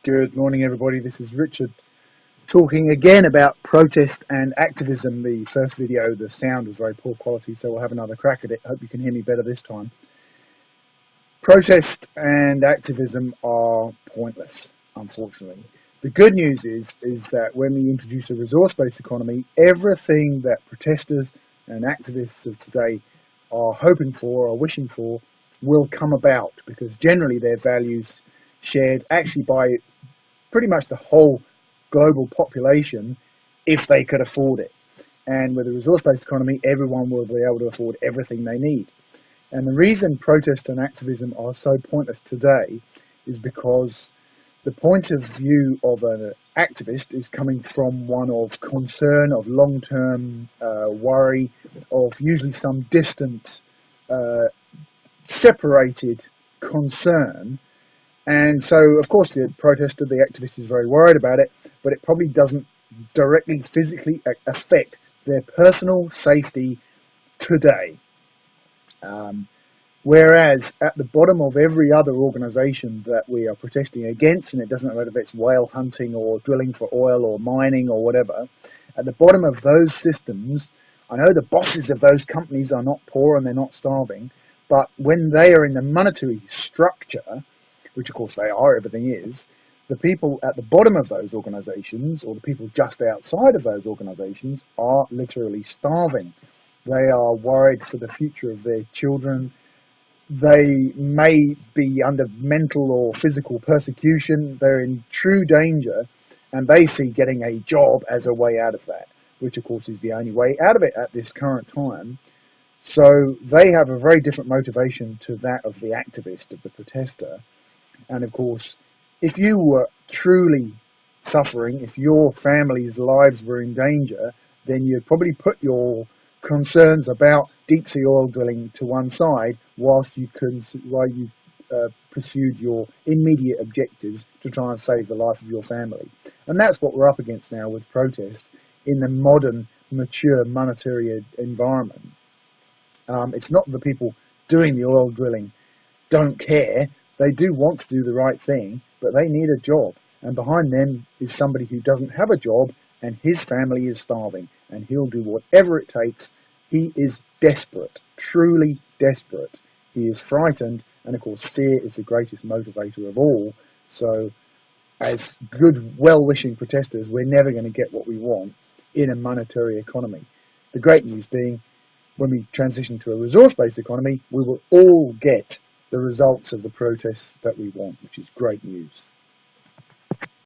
Good morning, everybody. This is Richard talking again about protest and activism. The first video, the sound was very poor quality, so we'll have another crack at it. Hope you can hear me better this time. Protest and activism are pointless, unfortunately. The good news is that when we introduce a resource-based economy, everything that protesters and activists of today are hoping for or wishing for will come about, because generally their values shared actually by pretty much the whole global population if they could afford it. And with a resource-based economy, everyone will be able to afford everything they need. And the reason protest and activism are so pointless today is because the point of view of an activist is coming from one of concern, of long-term worry, of usually some distant, separated concern. And so, of course, the protester, the activist is very worried about it, but it probably doesn't directly, physically affect their personal safety today. Whereas at the bottom of every other organisation that we are protesting against, and it doesn't matter if it's whale hunting or drilling for oil or mining or whatever, at the bottom of those systems, I know the bosses of those companies are not poor and they're not starving, but when they are in the monetary structure, which of course they are, everything is, the people at the bottom of those organisations, or the people just outside of those organisations, are literally starving. They are worried for the future of their children. They may be under mental or physical persecution. They're in true danger, and they see getting a job as a way out of that, which of course is the only way out of it at this current time. So they have a very different motivation to that of the activist, of the protester. And of course, if you were truly suffering, if your family's lives were in danger, then you'd probably put your concerns about deep sea oil drilling to one side while you pursued your immediate objectives to try and save the life of your family. And that's what we're up against now with protest in the modern, mature monetary environment. It's not the people doing the oil drilling don't care. They do want to do the right thing, but they need a job. And behind them is somebody who doesn't have a job and his family is starving. And he'll do whatever it takes. He is desperate, truly desperate. He is frightened. And of course, fear is the greatest motivator of all. So as good, well-wishing protesters, we're never going to get what we want in a monetary economy. The great news being, when we transition to a resource-based economy, we will all get the results of the protests that we want, which is great news.